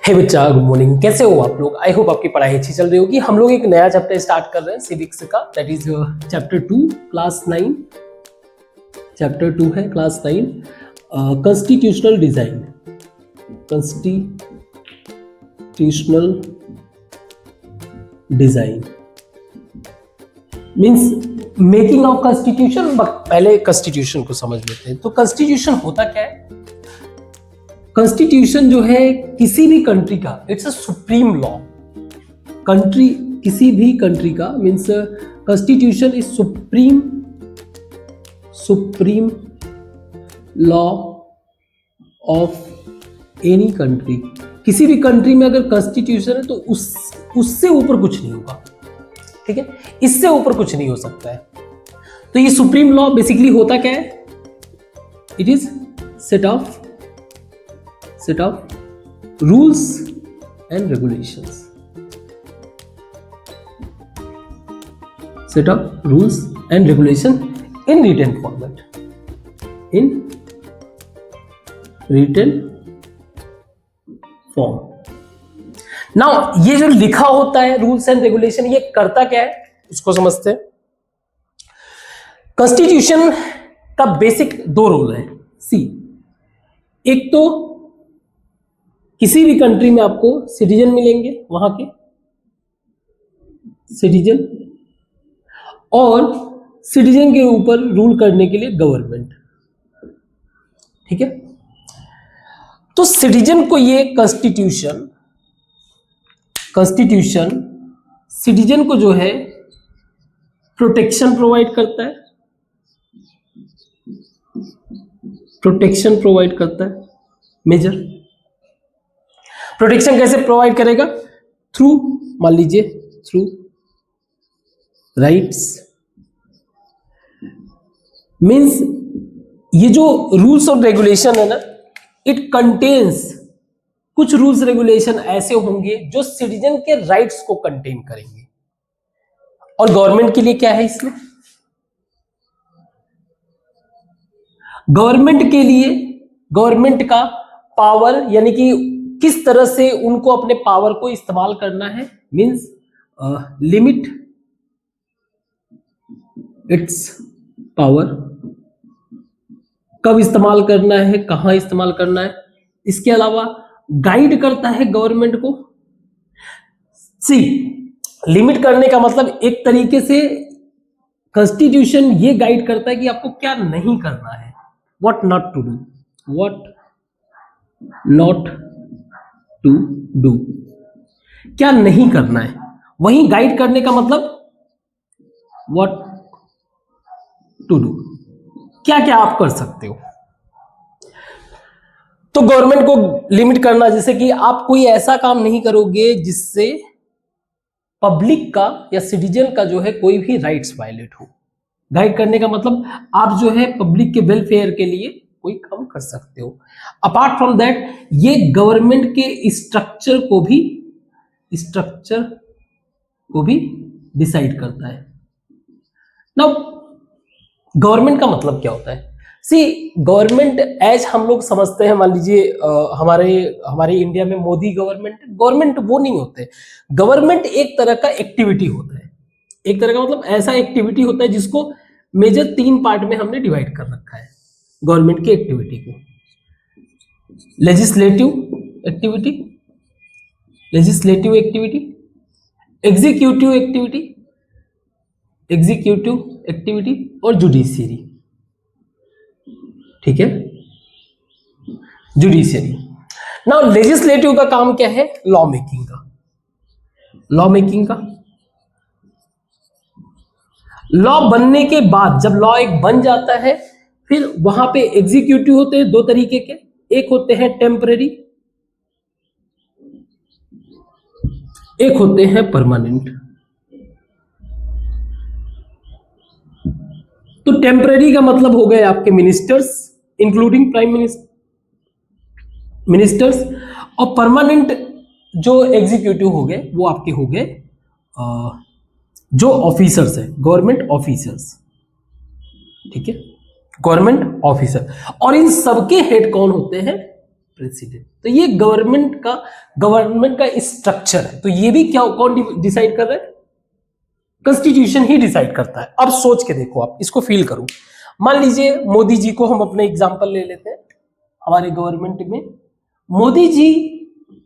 हे बच्चा, good morning. कैसे हो आप लोग? आई होप आपकी पढ़ाई अच्छी चल रही होगी। हम लोग एक नया चैप्टर स्टार्ट कर रहे हैं सिविक्स का, that is chapter 2 class 9। Chapter 2 है class 9, constitutional design. Constitutional design means making of constitution. पहले कॉन्स्टिट्यूशन को समझ लेते हैं। तो कॉन्स्टिट्यूशन होता क्या है? कॉन्स्टिट्यूशन जो है किसी भी कंट्री का, it's a supreme law. Country, किसी भी कंट्री का means constitution is supreme law of any country. किसी भी कंट्री में अगर कॉन्स्टिट्यूशन है तो उससे ऊपर कुछ नहीं होगा, ठीक है? इससे ऊपर कुछ नहीं हो सकता है। तो ये सुप्रीम लॉ बेसिकली होता क्या है? It is set of rules and regulations. Set of rules and regulation in written format. In written form. Now ये जो लिखा होता है रूल्स एंड रेगुलेशन, ये करता क्या है उसको समझते हैं। कॉन्स्टिट्यूशन का बेसिक दो रोल है। सी, एक तो किसी भी कंट्री में आपको सिटीजन मिलेंगे, वहां के सिटीजन, और सिटीजन के ऊपर रूल करने के लिए गवर्नमेंट, ठीक है? तो सिटीजन को ये कॉन्स्टिट्यूशन सिटीजन को जो है प्रोटेक्शन प्रोवाइड करता है, मेजर। प्रोटेक्शन कैसे प्रोवाइड करेगा? थ्रू, मान लीजिए थ्रू राइट्स। मींस ये जो रूल्स और रेगुलेशन है ना, इट कंटेन्स, कुछ रूल्स रेगुलेशन ऐसे होंगे जो सिटीजन के राइट्स को कंटेन करेंगे। और गवर्नमेंट के लिए क्या है इसमें? गवर्नमेंट के लिए गवर्नमेंट का पावर, यानी कि किस तरह से उनको अपने पावर को इस्तेमाल करना है, मींस लिमिट इट्स पावर, कब इस्तेमाल करना है, कहां इस्तेमाल करना है। इसके अलावा गाइड करता है गवर्नमेंट को। सी, लिमिट करने का मतलब एक तरीके से कॉन्स्टिट्यूशन ये गाइड करता है कि आपको क्या नहीं करना है, व्हाट नॉट टू डू, क्या नहीं करना है। वहीं गाइड करने का मतलब व्हाट टू डू, क्या क्या आप कर सकते हो। तो गवर्नमेंट को लिमिट करना, जैसे कि आप कोई ऐसा काम नहीं करोगे जिससे पब्लिक का या सिटीजन का जो है कोई भी राइट्स वायलेट हो। गाइड करने का मतलब आप जो है पब्लिक के वेलफेयर के लिए कोई काम कर सकते हो। अपार्ट फ्रॉम दैट, ये गवर्नमेंट के स्ट्रक्चर को भी डिसाइड करता है। नाउ गवर्नमेंट का मतलब क्या होता है? सी, गवर्नमेंट एज हम लोग समझते हैं, मान लीजिए हमारे इंडिया में मोदी गवर्नमेंट वो नहीं होते। गवर्नमेंट एक तरह का एक्टिविटी होता है। एक तरह का मतलब ऐसा एक्टिविटी होता है जिसको मेजर 3 पार्ट में हमने डिवाइड कर रखा है गवर्नमेंट की एक्टिविटी को। लेजिस्लेटिव एक्टिविटी, एग्जीक्यूटिव एक्टिविटी और जुडिशियरी, ठीक है? जुडिशियरी। नाउ लेजिस्लेटिव का काम क्या है? लॉ मेकिंग का। लॉ बनने के बाद, जब लॉ एक बन जाता है, फिर वहां पे एग्जीक्यूटिव होते हैं 2 तरीके के। एक होते हैं टेम्पररी, एक होते हैं परमानेंट। तो टेम्पररी का मतलब हो गए आपके मिनिस्टर्स, इंक्लूडिंग प्राइम मिनिस्टर्स, और परमानेंट जो एग्जीक्यूटिव हो गए वो आपके हो गए जो ऑफिसर्स है, गवर्नमेंट ऑफिसर्स, ठीक है? Government officer. और इन सबके हेड कौन होते हैं? प्रेसिडेंट। तो ये गवर्नमेंट का स्ट्रक्चर है। तो ये भी क्या कौन डिसाइड कर रहा है? कॉन्स्टिट्यूशन ही डिसाइड करता है। अब सोच के देखो, आप इसको फील करो। मान लीजिए मोदी जी को हम अपने एग्जांपल ले लेते हैं। हमारे गवर्नमेंट में मोदी जी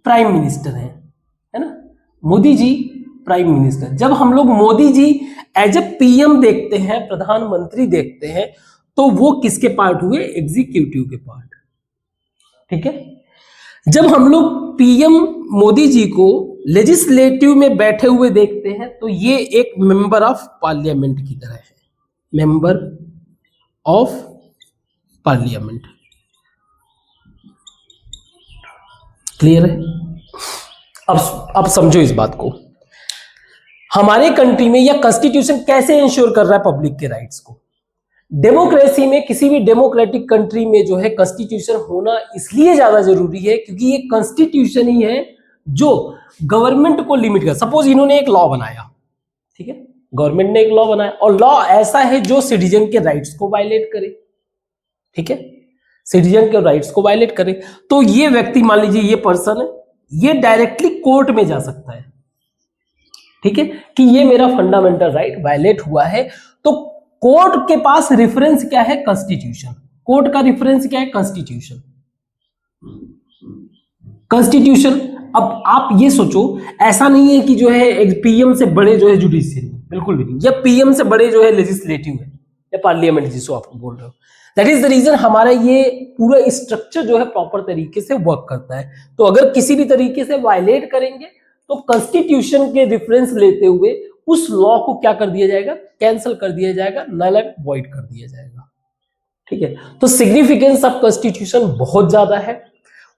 प्राइम मिनिस्टर हैं, है ना? Modi ji prime minister. जब हम लोग Modi ji as A PM देखते हैं, प्रधानमंत्री देखते हैं, तो वो किसके पार्ट हुए? एग्जीक्यूटिव के पार्ट। ठीक है। जब हम लोग पीएम मोदी जी को लेजिस्लेटिव में बैठे हुए देखते हैं, तो ये एक मेंबर ऑफ पार्लियामेंट की तरह है, मेंबर ऑफ पार्लियामेंट। क्लियर है? अब समझो इस बात को। हमारे कंट्री में या कॉन्स्टिट्यूशन कैसे इंश्योर कर रहा है पब्लिक के राइट्स को? डेमोक्रेसी में, किसी भी डेमोक्रेटिक कंट्री में जो है कॉन्स्टिट्यूशन होना इसलिए ज्यादा जरूरी है क्योंकि ये कॉन्स्टिट्यूशन ही है जो गवर्नमेंट को लिमिट कर। सपोज इन्होंने एक लॉ बनाया, ठीक है, गवर्नमेंट ने एक लॉ बनाया और लॉ ऐसा है जो सिटीजन के राइट्स को वायलेट करे। ठीक है, सिटीजन के राइट्स को वायलेट करे, तो ये व्यक्ति, मान लीजिए ये पर्सन है, ये डायरेक्टली कोर्ट में जा सकता है, ठीक है, कि ये मेरा फंडामेंटल राइट वायलेट हुआ है। तो कोर्ट के पास रेफरेंस क्या है? कॉन्स्टिट्यूशन। कोर्ट का रेफरेंस क्या है? कॉन्स्टिट्यूशन। कॉन्स्टिट्यूशन। अब आप ये सोचो, ऐसा नहीं है कि जो है पीएम से बड़े जो है जुडिशियरी, बिल्कुल भी नहीं, या पीएम से बड़े जो है लेजिस्लेटिव है या पार्लियामेंट जिसको आप बोल रहे हो। दैट इज द रीजन हमारा ये पूरा स्ट्रक्चर जो है प्रॉपर तरीके से वर्क करता है। तो अगर किसी भी तरीके से वायलेट करेंगे तो कॉन्स्टिट्यूशन के रेफरेंस लेते हुए उस लॉ को क्या कर दिया जाएगा? कैंसिल कर दिया जाएगा, नल एंड वॉइड कर दिया जाएगा। ठीक है, तो सिग्निफिकेंस ऑफ कॉन्स्टिट्यूशन बहुत ज्यादा है।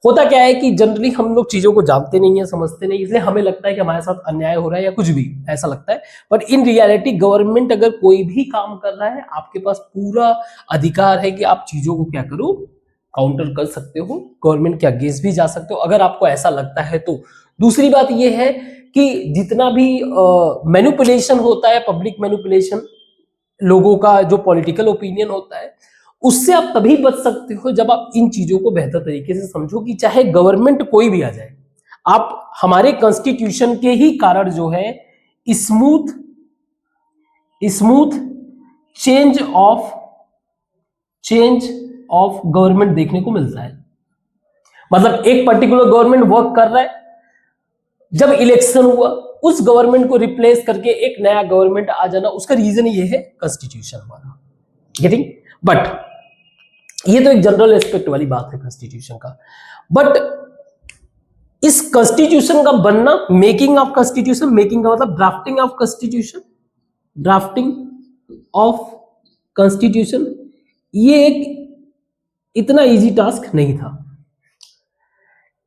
होता क्या है कि जनरली हम लोग चीजों को जानते नहीं है, समझते नहीं, इसलिए हमें लगता है कि हमारे साथ अन्याय हो रहा है या कुछ भी ऐसा लगता है। बट इन रियलिटी गवर्नमेंट अगर कोई भी काम कर रहा है, आपके पास पूरा अधिकार है कि आप चीजों को क्या करो, काउंटर कर सकते हो, गवर्नमेंट के अगेंस्ट भी जा सकते हो अगर आपको ऐसा लगता है तो। दूसरी बात यह है कि जितना भी मैनिपुलेशन होता है, पब्लिक मैनिपुलेशन, लोगों का जो पॉलिटिकल ओपिनियन होता है, उससे आप तभी बच सकते हो जब आप इन चीजों को बेहतर तरीके से समझो कि चाहे गवर्नमेंट कोई भी आ जाए, आप हमारे कॉन्स्टिट्यूशन के ही कारण जो है स्मूथ चेंज ऑफ गवर्नमेंट देखने को मिलता है। मतलब एक पर्टिकुलर गवर्नमेंट वर्क कर रहा है, जब इलेक्शन हुआ उस गवर्नमेंट को रिप्लेस करके एक नया गवर्नमेंट आ जाना, उसका रीजन ये है कॉन्स्टिट्यूशन हमारा। गेटिंग? बट ये तो एक जनरल एस्पेक्ट वाली बात है कॉन्स्टिट्यूशन का। बट इस कॉन्स्टिट्यूशन का बनना, मेकिंग ऑफ कॉन्स्टिट्यूशन, मेकिंग का मतलब drafting of constitution, drafting of constitution, ये एक इतना इजी टास्क नहीं था,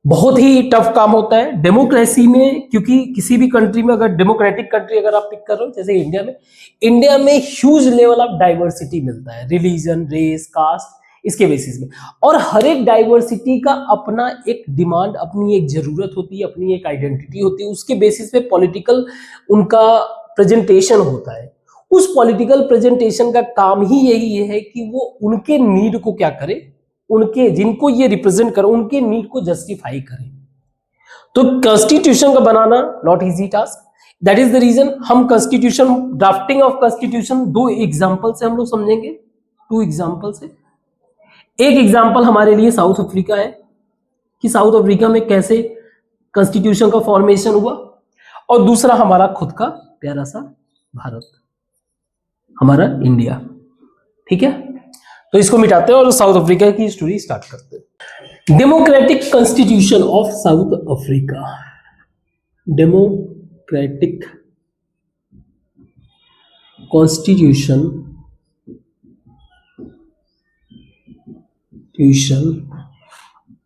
बहुत ही टफ काम होता है डेमोक्रेसी में। क्योंकि किसी भी कंट्री में, अगर डेमोक्रेटिक कंट्री अगर आप पिक कर रहे हो, जैसे इंडिया में ह्यूज लेवल ऑफ डाइवर्सिटी मिलता है, रिलीजन, रेस, कास्ट, इसके बेसिस में। और हर एक डाइवर्सिटी का अपना एक डिमांड, अपनी एक जरूरत होती है, अपनी एक आइडेंटिटी होती है, उसके बेसिस पे पॉलिटिकल उनका प्रेजेंटेशन होता है। उस पॉलिटिकल प्रेजेंटेशन का काम ही यही है कि वो उनके नीड को क्या करे, उनके जिनको ये रिप्रेजेंट करे, उनके नीड को जस्टिफाई करे। तो कॉन्स्टिट्यूशन का बनाना not easy task. That is the reason हम कॉन्स्टिट्यूशन, ड्राफ्टिंग ऑफ कॉन्स्टिट्यूशन, दो एग्जांपल से हम लोग समझेंगे, 2 एग्जांपल से। एक एग्जांपल हमारे लिए साउथ अफ्रीका है कि साउथ अफ्रीका में कैसे कॉन्स्टिट्यूशन का फॉर्मेशन हुआ, और दूसरा हमारा खुद का प्यारा सा भारत, हमारा इंडिया। ठीक है, तो इसको मिटाते हैं और साउथ अफ्रीका की स्टोरी स्टार्ट करते हैं। Democratic constitution of south Africa. Democratic constitution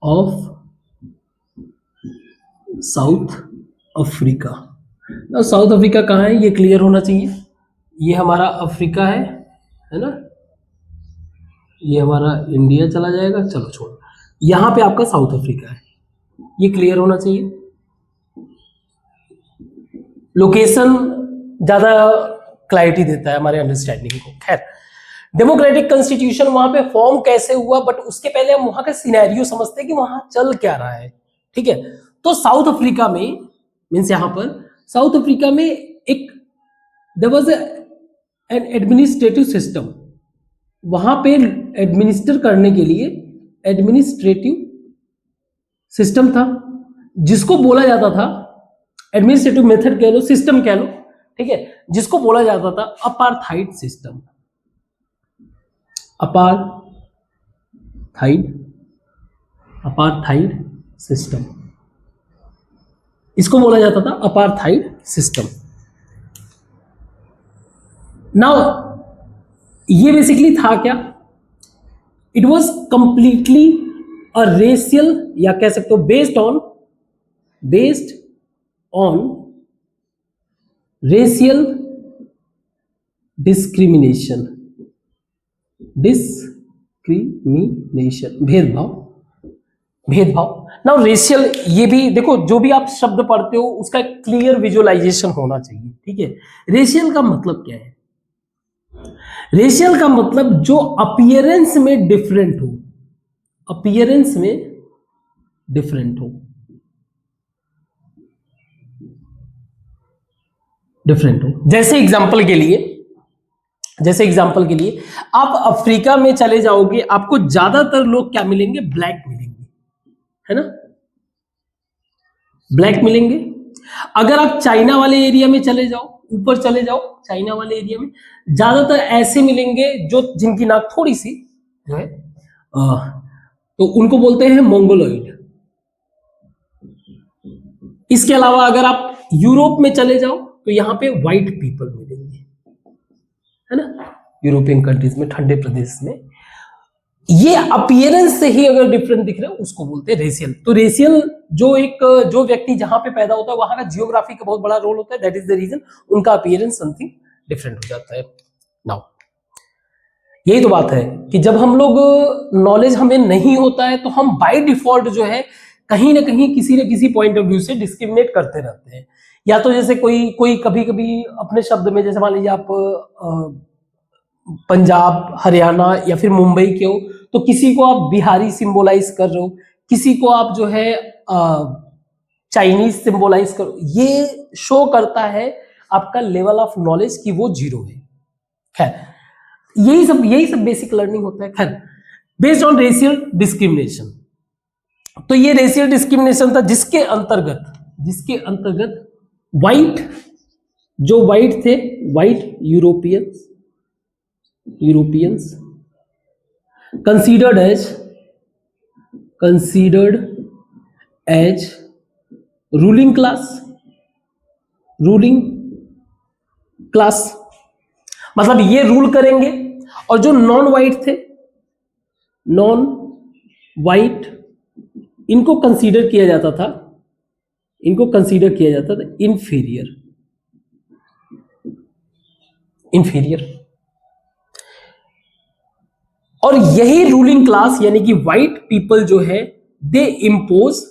of south Africa. South Africa कहाँ है ये क्लियर होना चाहिए। ये हमारा अफ्रीका है ना, ये हमारा इंडिया चला जाएगा, चलो छोड़, यहां पे आपका साउथ अफ्रीका है, ये क्लियर होना चाहिए। लोकेशन ज्यादा क्लैरिटी देता है हमारे अंडरस्टैंडिंग को। खैर, डेमोक्रेटिक कॉन्स्टिट्यूशन वहां पे फॉर्म कैसे हुआ, बट उसके पहले हम वहां का सिनेरियो समझते हैं कि वहां चल क्या रहा है। ठीक है, तो साउथ अफ्रीका में मीन्स यहां पर साउथ अफ्रीका में एक there was an administrative system. वहां पे एडमिनिस्टर करने के लिए एडमिनिस्ट्रेटिव सिस्टम था, जिसको बोला जाता था एडमिनिस्ट्रेटिव मेथड कह लो, सिस्टम कह लो, ठीक है, जिसको बोला जाता था अपार्थाइड सिस्टम। अपार्थाइड सिस्टम, इसको बोला जाता था अपार्थाइड सिस्टम। नाउ ये बेसिकली था क्या, it was completely a racial, या कह सकते हो बेस्ड ऑन रेशियल डिस्क्रिमिनेशन, भेदभाव। नाउ रेशियल, ये भी देखो, जो भी आप शब्द पढ़ते हो उसका क्लियर विजुअलाइजेशन होना चाहिए। ठीक है, रेशियल का मतलब क्या है? रेशियल का मतलब जो अपीयरेंस में डिफरेंट हो, अपीयरेंस में डिफरेंट हो, जैसे एग्जांपल के लिए आप अफ्रीका में चले जाओगे, आपको ज्यादातर लोग क्या मिलेंगे? ब्लैक मिलेंगे, है ना, ब्लैक मिलेंगे। अगर आप चाइना वाले एरिया में चले जाओ, ऊपर चले जाओ, चाइना वाले एरिया में ज्यादातर ऐसे मिलेंगे जो जिनकी नाक थोड़ी सी जो है तो उनको बोलते हैं मंगोलॉइड। इसके अलावा अगर आप यूरोप में चले जाओ तो यहां पे व्हाइट पीपल मिलेंगे, है ना, यूरोपियन कंट्रीज में, ठंडे प्रदेश में। ये अपीयरेंस से ही अगर डिफरेंट दिख रहे हो उसको बोलते हैं रेशियल। तो रेशियल जो व्यक्ति जहां पे पैदा होता है वहां का जियोग्राफी का बहुत बड़ा रोल होता है, दैट इज द रीजन उनका अपीयरेंस समथिंग डिफरेंट हो जाता है। नाउ यही तो बात है कि जब हम लोग नॉलेज हमें नहीं होता है तो हम बाय डिफॉल्ट जो है कहीं ना कहीं किसी न किसी पॉइंट ऑफ व्यू से डिस्क्रिमिनेट करते रहते हैं। या तो जैसे कोई कभी कभी अपने शब्द में, जैसे मान लीजिए आप पंजाब, हरियाणा या फिर मुंबई के हो तो किसी को आप बिहारी सिंबोलाइज कर रहे हो, किसी को आप जो है चाइनीज सिंबोलाइज करो। ये शो करता है आपका लेवल ऑफ नॉलेज कि वो जीरो है। खैर, यही सब बेसिक लर्निंग होता है। खैर, बेस्ड ऑन रेशियल डिस्क्रिमिनेशन, तो ये रेशियल डिस्क्रिमिनेशन था जिसके अंतर्गत व्हाइट थे, white Europeans considered as ruling class, मतलब ये रूल करेंगे। और जो नॉन वाइट इनको कंसीडर किया जाता था इंफीरियर। और यही रूलिंग क्लास यानी कि व्हाइट पीपल जो है दे impose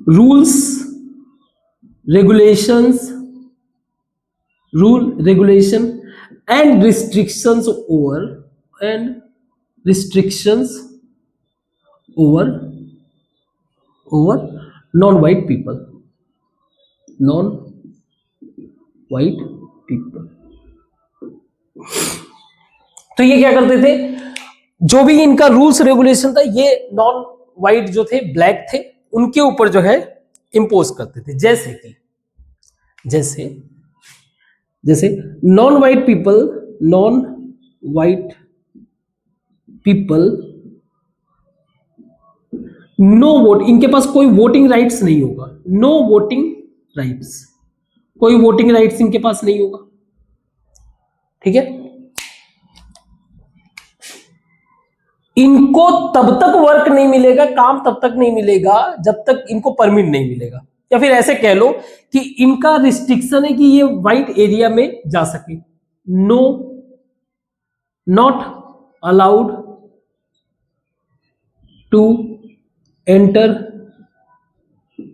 rules, regulation and restrictions over non white people. तो ये क्या करते थे, जो भी इनका रूल्स रेगुलेशन था ये नॉन वाइट जो थे, ब्लैक थे, उनके ऊपर जो है इंपोज करते थे। जैसे non white people know vote, इनके पास कोई वोटिंग राइट्स नहीं होगा, कोई वोटिंग राइट्स इनके पास नहीं होगा। ठीक है, इनको तब तक वर्क नहीं मिलेगा, काम तब तक नहीं मिलेगा जब तक इनको परमिट नहीं मिलेगा। या फिर ऐसे कह लो कि इनका रिस्ट्रिक्शन है कि ये व्हाइट एरिया में जा सके। Not allowed to enter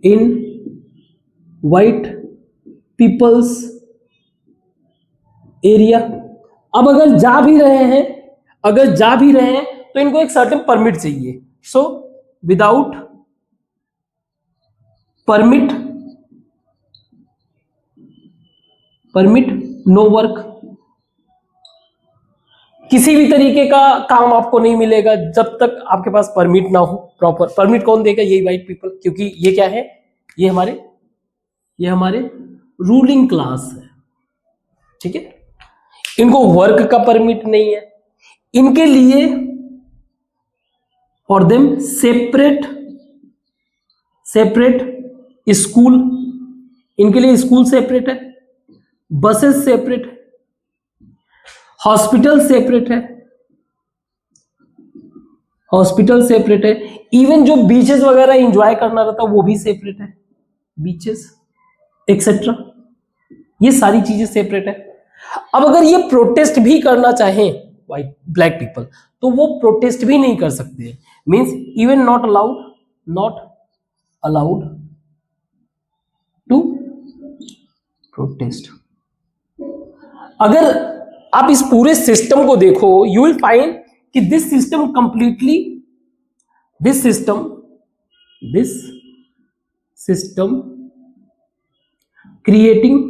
in white people's area. अब अगर जा भी रहे हैं, तो इनको एक सर्टेन परमिट चाहिए। So without permit no work. किसी भी तरीके का काम आपको नहीं मिलेगा जब तक आपके पास परमिट ना हो प्रॉपर। परमिट कौन देगा? यही वाइट पीपल, क्योंकि ये क्या है? ये हमारे रूलिंग क्लास है, ठीक है। इनको वर्क का परमिट नहीं है। इनके लिए फॉर देम सेपरेट स्कूल, इनके लिए स्कूल सेपरेट है, बसेस सेपरेट है, हॉस्पिटल सेपरेट है, इवन जो बीचेस वगैरह एंजॉय करना रहता है वो भी सेपरेट है, बीचेस एक्सेट्रा, ये सारी चीजें सेपरेट है। अब अगर ये प्रोटेस्ट भी करना चाहें वाइट ब्लैक पीपल, तो वो प्रोटेस्ट भी नहीं कर सकते। Means even not allowed to protest. अगर आप इस पूरे सिस्टम को देखो, यू विल फाइंड कि this system creating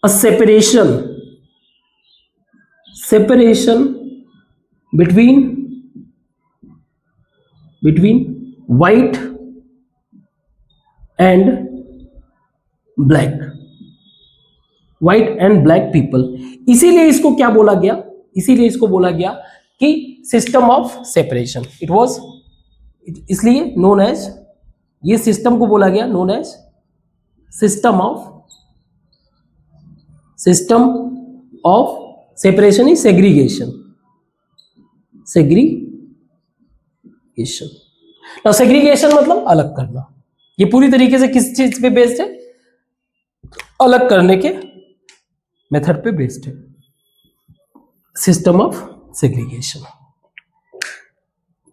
a separation between white and black people। इसीलिए इसको क्या बोला गया? इसीलिए इसको बोला गया कि सिस्टम ऑफ सेपरेशन। इसलिए नोन एज, ये सिस्टम को बोला गया known as system of separation is segregation. Now segregation मतलब अलग करना। ये पूरी तरीके से किस चीज पे बेस्ड है? अलग करने के मेथड पे बेस्ड है, सिस्टम ऑफ सेग्रीगेशन।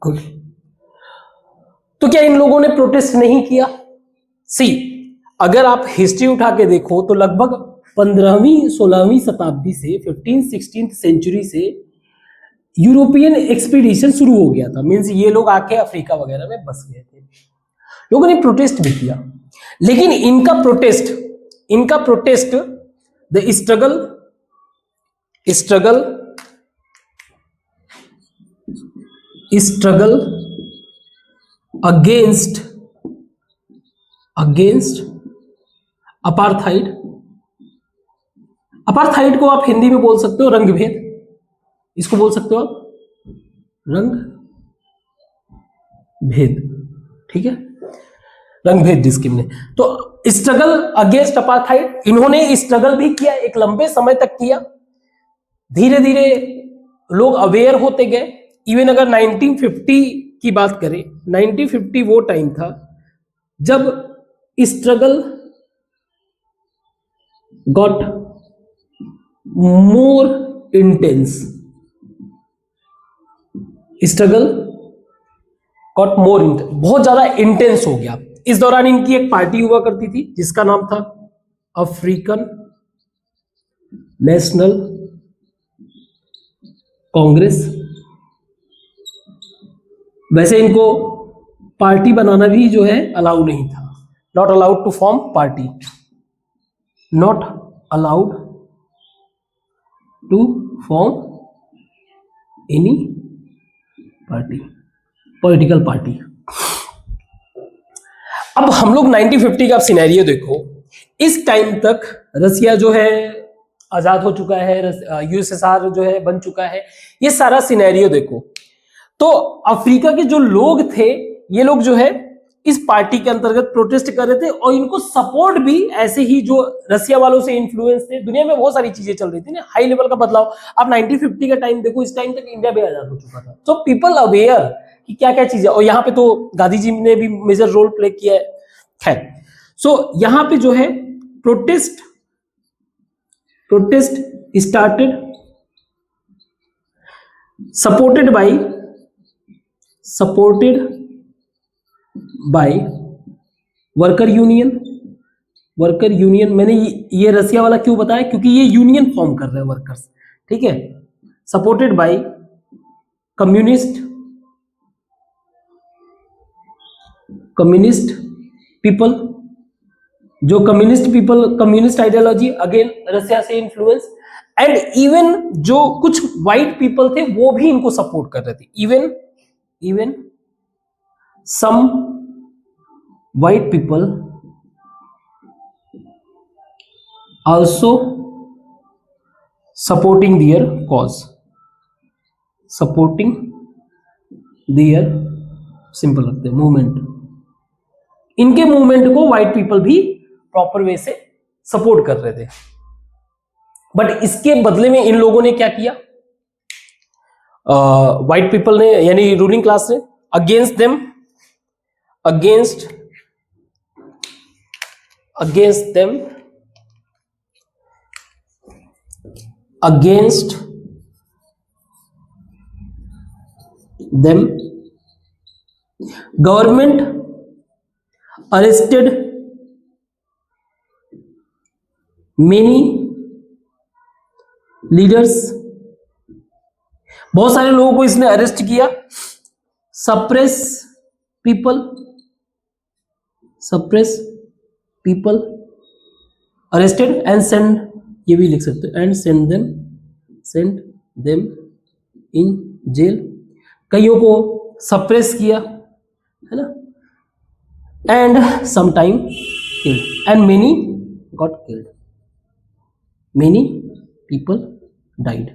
गुड। तो क्या इन लोगों ने प्रोटेस्ट नहीं किया? सी, अगर आप हिस्ट्री उठा के देखो तो लगभग 15वीं 16वीं शताब्दी से 15-16 सेंचुरी से यूरोपियन एक्सपीडिशन शुरू हो गया था। मींस ये लोग आके अफ्रीका वगैरह में बस गए थे। लोगों ने प्रोटेस्ट भी किया, लेकिन इनका protest the struggle against apartheid को आप हिंदी में बोल सकते हो रंग भेद। इसको बोल सकते हो आप रंग भेद, ठीक है, रंग भेद डिस्क्रिमिनेशन। तो स्ट्रगल अगेंस्ट अपार्थाइड, इन्होंने स्ट्रगल भी किया, एक लंबे समय तक किया। धीरे धीरे लोग अवेयर होते गए। इवन अगर 1950 की बात करें, 1950 वो टाइम था जब स्ट्रगल गॉट मोर इंटेंस। बहुत ज्यादा इंटेंस हो गया। इस दौरान इनकी एक पार्टी हुआ करती थी जिसका नाम था अफ्रीकन नेशनल कांग्रेस। वैसे इनको पार्टी बनाना भी जो है अलाउ नहीं था, not allowed to form party, not allowed to form any party, political party. अब हम लोग 1950 का सिनेरियो देखो। इस टाइम तक रसिया जो है आजाद हो चुका है, यूएसएसआर जो है बन चुका है। ये सारा सिनेरियो देखो, तो अफ्रीका के जो लोग थे, ये लोग जो है इस पार्टी के अंतर्गत प्रोटेस्ट कर रहे थे, और इनको सपोर्ट भी ऐसे ही जो रसिया वालों से इन्फ्लुएंस थे। दुनिया में बहुत सारी चीजें चल रही थी ना, हाई लेवल का बदलाव। आप 1950 का टाइम देखो, इस टाइम तक इंडिया भी आजाद हो चुका था। तो पीपल अवेयर कि क्या क्या चीजें, और यहाँ पे तो गांधी जी ने भी मेजर रोल प्ले किया है। खैर, सो यहाँ पे जो है protest started, supported by worker union, worker union, मैंने ये रसिया वाला क्यों बताया, क्योंकि ये यूनियन फॉर्म कर रहे हैं वर्कर्स, ठीक है। सपोर्टेड बाय कम्युनिस्ट पीपल, जो communist people, communist ideology, again Russia से इन्फ्लुएंस, एंड इवन जो कुछ व्हाइट पीपल थे वो भी इनको सपोर्ट कर रहे थे, even some white people also supporting their cause, supporting their, simple रखते हैं, मूवमेंट, इनके मूवमेंट को व्हाइट पीपल भी प्रॉपर वे से सपोर्ट कर रहे थे। बट इसके बदले में इन लोगों ने क्या किया, व्हाइट पीपल ने यानी रूलिंग क्लास ने, against them, against them, against them, government arrested many leaders, बहुत सारे लोगों को इसने अरेस्ट किया, suppress people, arrested and send, ये भी लिख सकते हैं, and send them in jail, कईयों को सप्रेस किया, है ना, and sometime killed, and many got killed, many people died,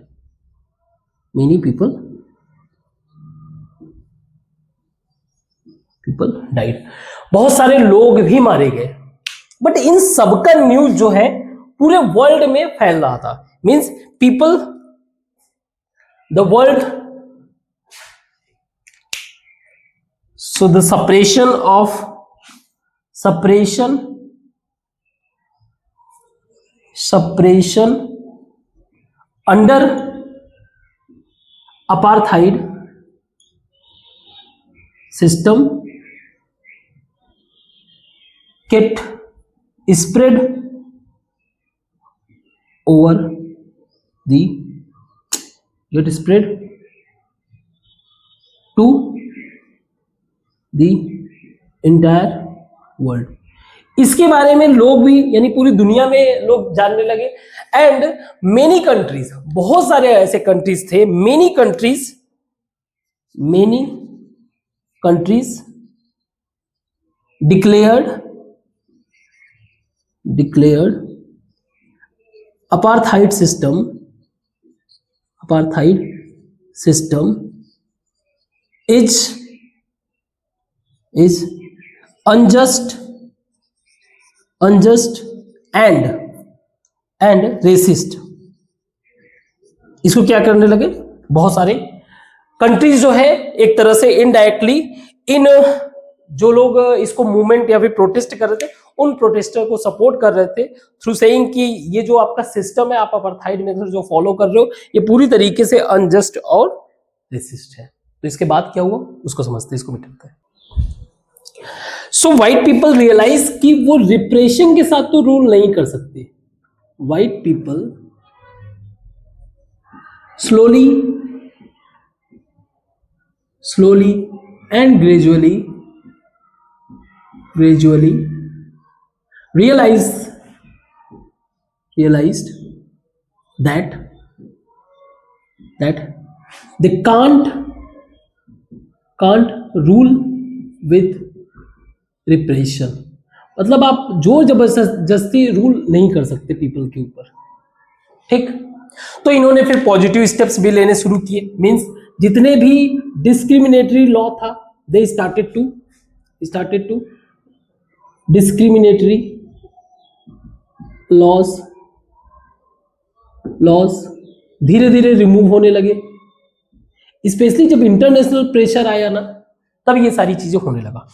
बहुत सारे लोग भी मारे गए। बट इन सबका न्यूज जो है पूरे वर्ल्ड में फैल रहा था, means people, the world, so the separation under apartheid system get spread over the to the entire world। इसके बारे में लोग भी यानी पूरी दुनिया में लोग जानने लगे, एंड मेनी कंट्रीज, बहुत सारे ऐसे कंट्रीज थे, many countries declared apartheid system is unjust and racist। इसको क्या करने लगे, बहुत सारे कंट्रीज जो है एक तरह से इनडायरेक्टली इन जो लोग इसको मूवमेंट या फिर प्रोटेस्ट कर रहे थे उन प्रोटेस्टर को सपोर्ट कर रहे थे थ्रू सेइंग कि ये जो आपका सिस्टम है, आप अपार्थाइड मेथड जो फॉलो कर रहे हो, ये पूरी तरीके से अनजस्ट और रेसिस्ट है। तो इसके बाद क्या हुआ उसको समझते हैं, इसको मिटाते हैं। सो व्हाइट पीपल रियलाइज कि वो रिप्रेशन के साथ तो रूल नहीं कर सकते। White people slowly and gradually realized that they can't rule with repression। मतलब आप जोर जबरदस्ती रूल नहीं कर सकते पीपल के ऊपर, ठीक। तो इन्होंने फिर पॉजिटिव स्टेप्स भी लेने शुरू किए, मींस जितने भी डिस्क्रिमिनेटरी लॉ था they started to discriminatory laws धीरे धीरे रिमूव होने लगे। स्पेशली जब इंटरनेशनल प्रेशर आया ना तब ये सारी चीजें होने लगा।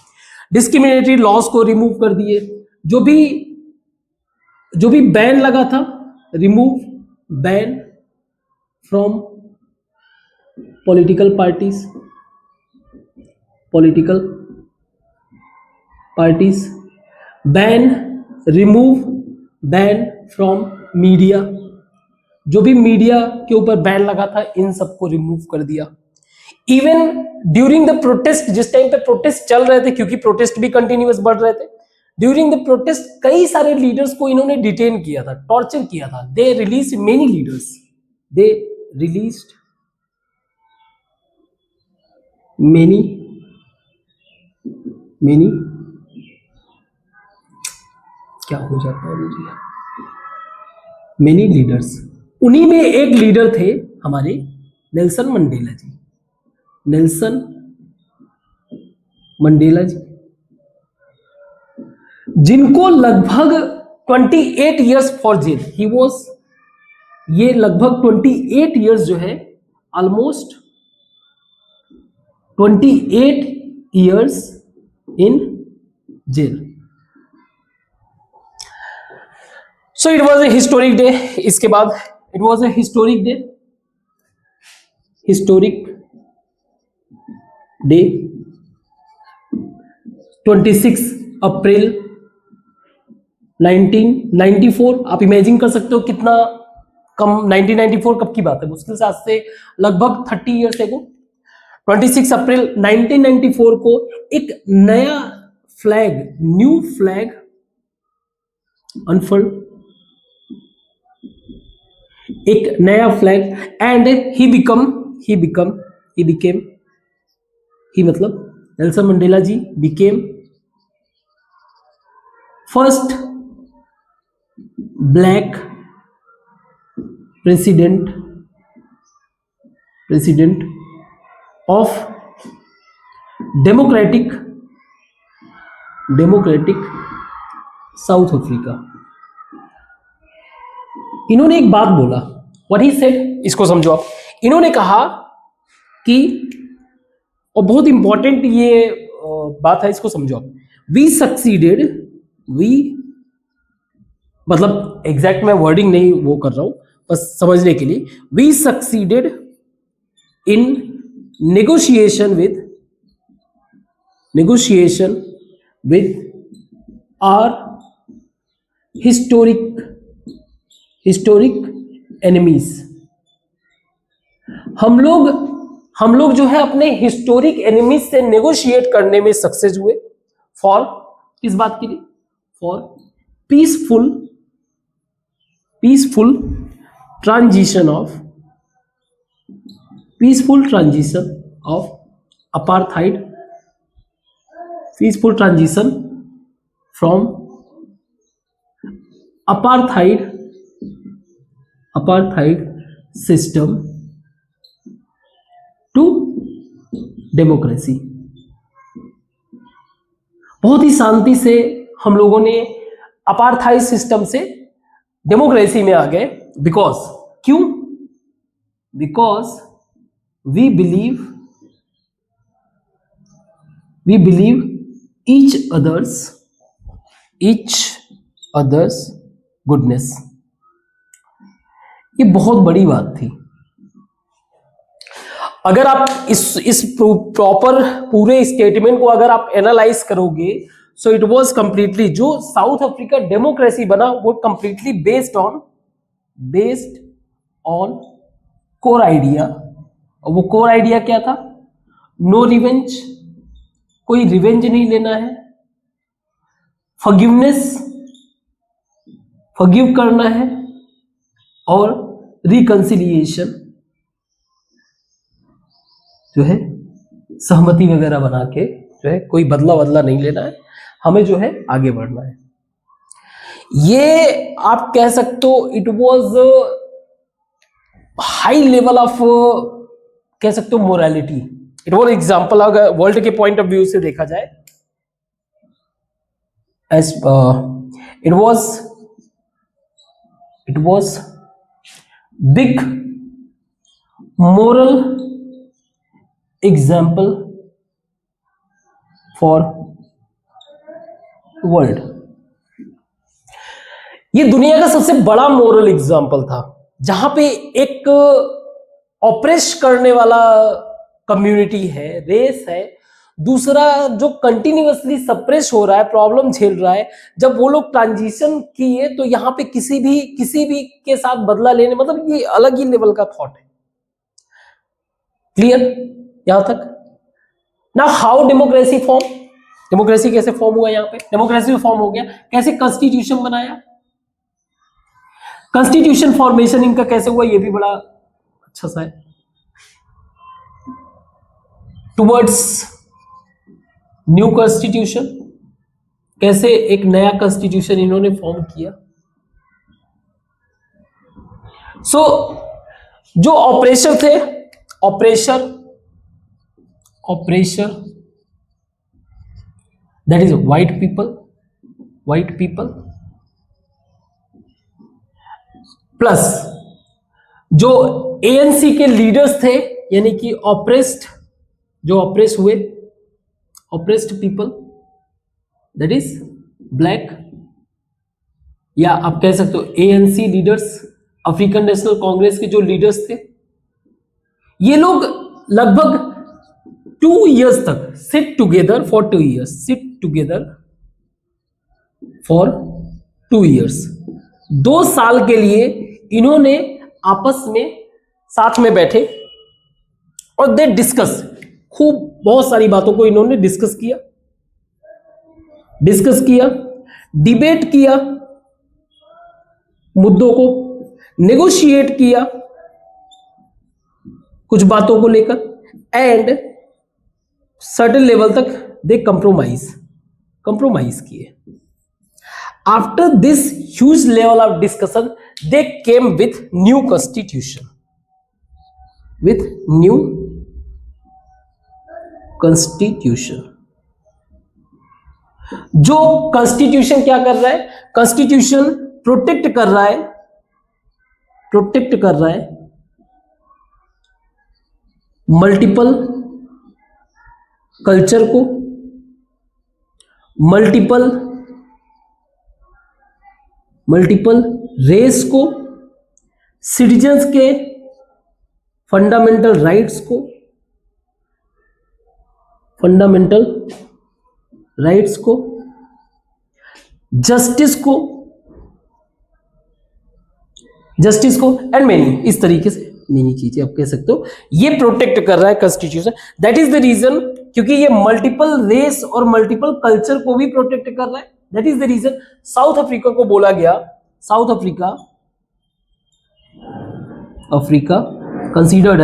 डिस्क्रिमिनेटरी लॉज को रिमूव कर दिए, जो भी बैन लगा था, remove ban from political parties, ban remove ban from media, जो भी मीडिया के ऊपर बैन लगा था इन सबको रिमूव कर दिया। इवन ड्यूरिंग द प्रोटेस्ट, जिस टाइम पे प्रोटेस्ट चल रहे थे, क्योंकि प्रोटेस्ट भी कंटिन्यूअस बढ़ रहे थे, ड्यूरिंग द प्रोटेस्ट कई सारे लीडर्स को इन्होंने डिटेन किया था, टॉर्चर किया था। They release many leaders, they released many क्या हो जाता है मुझे, मेनी लीडर्स। उन्हीं में एक लीडर थे हमारे Nelson Mandela ji, Nelson Mandela ji, जिनको लगभग 28 years for jail, he was, ये लगभग 28 इयर्स जो है, almost 28 years in jail. So it was a historic day. इसके बाद it was a historic day, historic day 26 April 1994। आप इमेजिन कर सकते हो कितना कम, 1994 कब की बात है, मुश्किल से आज से लगभग 30 इयर्स एगो। 26 अप्रैल 1994 को एक नया फ्लैग, न्यू फ्लैग अनफोल्ड, एक नया flag, and he became, he मतलब Nelson Mandela ji became first black president of democratic South Africa. इन्होंने एक बात बोला, व्हाट ही सेड, इसको समझो आप। इन्होंने कहा कि, और बहुत इंपॉर्टेंट ये बात है, इसको समझो आप। वी सक्सीडेड, वी मतलब एग्जैक्ट मैं वर्डिंग नहीं वो कर रहा हूं, बस समझने के लिए, we succeeded in negotiation with our historic enemies. हम लोग जो है अपने हिस्टोरिक एनिमीज से नेगोशिएट करने में सक्सेस हुए। फॉर किस बात के लिए? For peaceful transition of apartheid, peaceful transition from apartheid system to democracy. बहुत ही शांति से हम लोगों ने अपार्थाइड सिस्टम से डेमोक्रेसी में आ गए। क्यों? Because we believe each others goodness. ये बहुत बड़ी बात थी। अगर आप इस प्रॉपर पूरे स्टेटमेंट को अगर आप एनालाइज करोगे, सो इट वाज कंप्लीटली, जो साउथ अफ्रीका डेमोक्रेसी बना वो completely based on core idea. और वो कोर आइडिया क्या था? नो रिवेंज, कोई रिवेंज नहीं लेना है, फॉरगिव करना है, और रिकंसिलिएशन जो है सहमति वगैरह बना के जो है कोई बदला नहीं लेना है, हमें जो है आगे बढ़ना है। ये आप कह सकते हो it was high level of, कह सकते हो मोरालिटी। इट वाज एग्जांपल, अगर वर्ल्ड के पॉइंट ऑफ व्यू से देखा जाए, as it was big moral example for world। ये दुनिया का सबसे बड़ा मोरल एग्जाम्पल था, जहां पे एक ऑपरेस करने वाला कम्युनिटी है, रेस है, दूसरा जो कंटिन्यूअसली सप्रेस हो रहा है, प्रॉब्लम झेल रहा है, जब वो लोग ट्रांजिशन किए तो यहाँ पे किसी भी के साथ बदला लेने, मतलब ये अलग ही लेवल का थॉट है। क्लियर यहां तक? ना हाउ डेमोक्रेसी फॉर्म, डेमोक्रेसी कैसे फॉर्म हुआ, यहाँ पे डेमोक्रेसी फॉर्म हो गया, कैसे कॉन्स्टिट्यूशन बनाया, कॉन्स्टिट्यूशन फॉर्मेशन इनका कैसे हुआ, ये भी बड़ा अच्छा सा है। टुवर्ड्स न्यू कॉन्स्टिट्यूशन, कैसे एक नया कॉन्स्टिट्यूशन इन्होंने फॉर्म किया। सो जो ऑपरेशन थे, operation that is white people plus जो एएनसी के लीडर्स थे, यानी कि जो ऑपरेस हुए, oppressed people that is black, या आप कह सकते हो ANC leaders, African national Congress के जो लीडर्स थे, ये लोग लगभग 2 years तक सिट टुगेदर फॉर 2 years, 2 साल के लिए इन्होंने आपस में साथ में बैठे और दे डिस्कस, खूब बहुत सारी बातों को इन्होंने डिस्कस किया, डिबेट किया, मुद्दों को नेगोशिएट किया कुछ बातों को लेकर, एंड सर्टेन लेवल तक दे कंप्रोमाइज किए। After this huge level of discussion they came with new constitution, जो कॉन्स्टिट्यूशन क्या कर रहा है, कॉन्स्टिट्यूशन प्रोटेक्ट कर रहा है मल्टीपल कल्चर को, मल्टीपल रेस को, सिटीजन्स के फंडामेंटल राइट्स को, जस्टिस को एंड मेनी, इस तरीके से मेनी चीजें आप कह सकते हो, ये प्रोटेक्ट कर रहा है constitution. That is the reason, क्योंकि ये मल्टीपल रेस और मल्टीपल कल्चर को भी प्रोटेक्ट कर रहा है, that is the reason South Africa को बोला गया, South Africa considered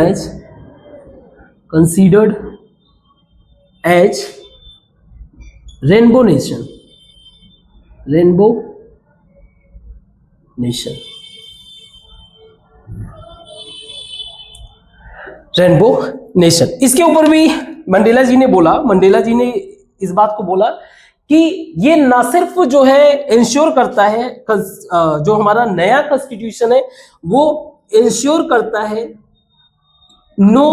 as rainbow nation, इसके ऊपर भी मंडेला जी ने इस बात को बोला कि ये ना सिर्फ जो है इंश्योर करता है, जो हमारा नया कॉन्स्टिट्यूशन है वो इंश्योर करता है no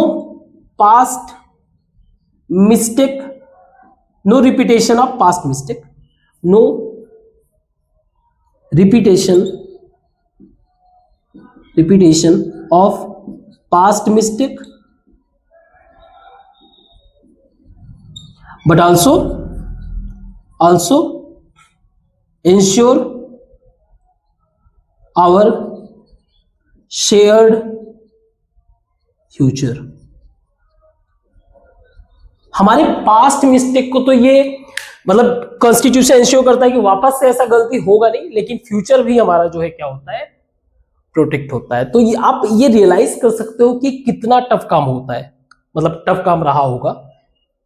past mistake, no repetition of past mistake, no repetition of past mistake, but also ensure our shared future। हमारे पास्ट मिस्टेक को तो ये मतलब कॉन्स्टिट्यूशन इंश्योर करता है कि वापस से ऐसा गलती होगा नहीं, लेकिन फ्यूचर भी हमारा जो है क्या होता है, प्रोटेक्ट होता है। तो ये आप ये रियलाइज कर सकते हो कि कितना टफ काम होता है, मतलब टफ काम रहा होगा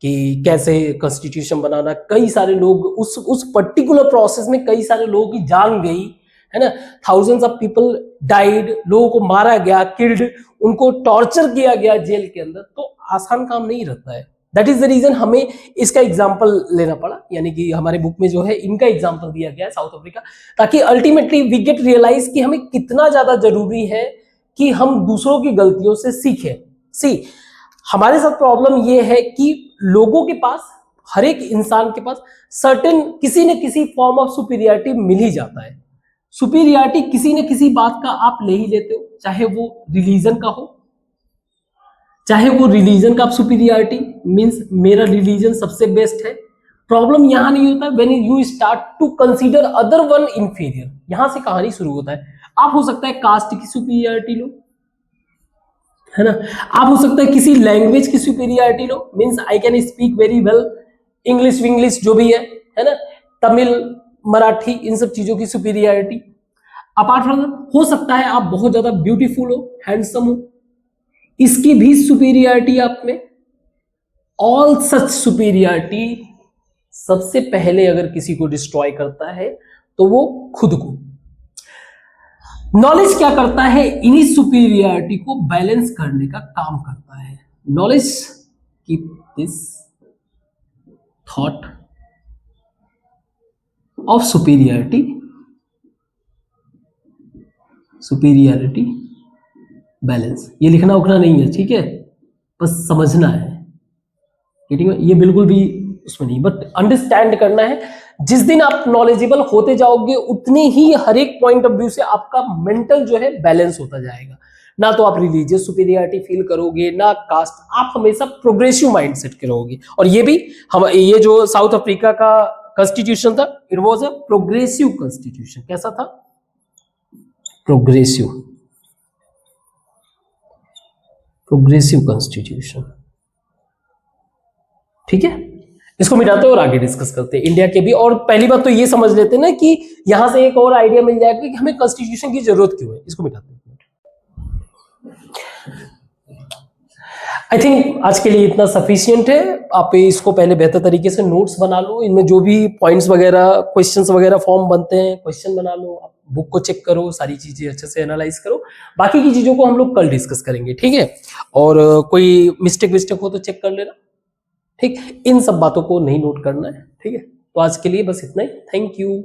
कि कैसे कॉन्स्टिट्यूशन बनाना। कई सारे लोग उस पर्टिकुलर प्रोसेस में कई सारे लोगों की जान गई है ना, थाउजेंड्स ऑफ पीपल डाइड, लोगों को मारा गया, किल्ड, उनको टॉर्चर किया गया जेल के अंदर, तो आसान काम नहीं रहता है। दैट इज द रीजन हमें इसका एग्जाम्पल लेना पड़ा, यानी कि हमारे बुक में जो है इनका एग्जाम्पल दिया गया है साउथ अफ्रीका, ताकि अल्टीमेटली वी गेट रियलाइज कि हमें कितना ज्यादा जरूरी है कि हम दूसरों की गलतियों से सीखें। हमारे साथ प्रॉब्लम ये है कि लोगों के पास, हर एक इंसान के पास सर्टेन किसी न किसी फॉर्म ऑफ सुपीरियरिटी मिल ही जाता है। सुपीरियरिटी किसी न किसी बात का आप ले ही लेते हो, चाहे वो रिलीजन का हो, चाहे वो रिलीजन का आप सुपीरियरिटी मींस मेरा रिलीजन सबसे बेस्ट है। प्रॉब्लम यहां नहीं होता when you start to consider other one inferior, यहां से कहानी शुरू होता है। आप हो सकता है कास्ट की सुपीरियरिटी लो, है ना, आप हो सकता है किसी लैंग्वेज की superiority low, means I can speak very well English Vinglish जो भी है ना, तमिल मराठी, इन सब चीजों की सुपीरियरिटी। अपार्ट फ्रॉम हो सकता है आप बहुत ज्यादा ब्यूटीफुल हो, हैंडसम हो, इसकी भी सुपीरियरिटी आप में। ऑल सच सुपीरियरिटी सबसे पहले अगर किसी को डिस्ट्रॉय करता है तो वो खुद को। नॉलेज क्या करता है, इन्हीं सुपीरियरिटी को बैलेंस करने का काम करता है। Knowledge keep this thought of superiority balance. ये लिखना उखना नहीं है, ठीक है, बस समझना है, ठीक है, ये बिल्कुल भी उसमें नहीं, बट अंडरस्टैंड करना है। जिस दिन आप नॉलेजेबल होते जाओगे उतने ही हर एक पॉइंट ऑफ व्यू से आपका मेंटल जो है बैलेंस होता जाएगा। ना तो आप रिलीजियस सुपीरियरिटी फील करोगे, ना कास्ट, आप हमेशा प्रोग्रेसिव माइंडसेट के रहोगे। और ये भी हम, ये जो साउथ अफ्रीका का कॉन्स्टिट्यूशन था, it was a progressive constitution. कैसा था? प्रोग्रेसिव कॉन्स्टिट्यूशन, ठीक है। इसको मिटाते हैं और आगे डिस्कस करते हैं इंडिया के भी। और पहली बात तो ये समझ लेते हैं ना कि यहां से एक और आइडिया मिल जाएगा कि हमें कॉन्स्टिट्यूशन की जरूरत क्यों है। इसको मिटाते हैं। आई थिंक आज के लिए इतना सफिशियंट है। आप इसको पहले बेहतर तरीके से नोट्स बना लो, इनमें जो भी पॉइंट्स वगैरह, क्वेश्चंस वगैरह फॉर्म बनते हैं, क्वेश्चन बना लो, आप बुक को चेक करो, सारी चीजें अच्छे से एनालाइज करो। बाकी की चीजों को हम लोग कल डिस्कस करेंगे, ठीक है। और कोई मिस्टेक हो तो चेक कर लेना, ठीक। इन सब बातों को नहीं नोट करना है, ठीक है। तो आज के लिए बस इतना ही। Thank you.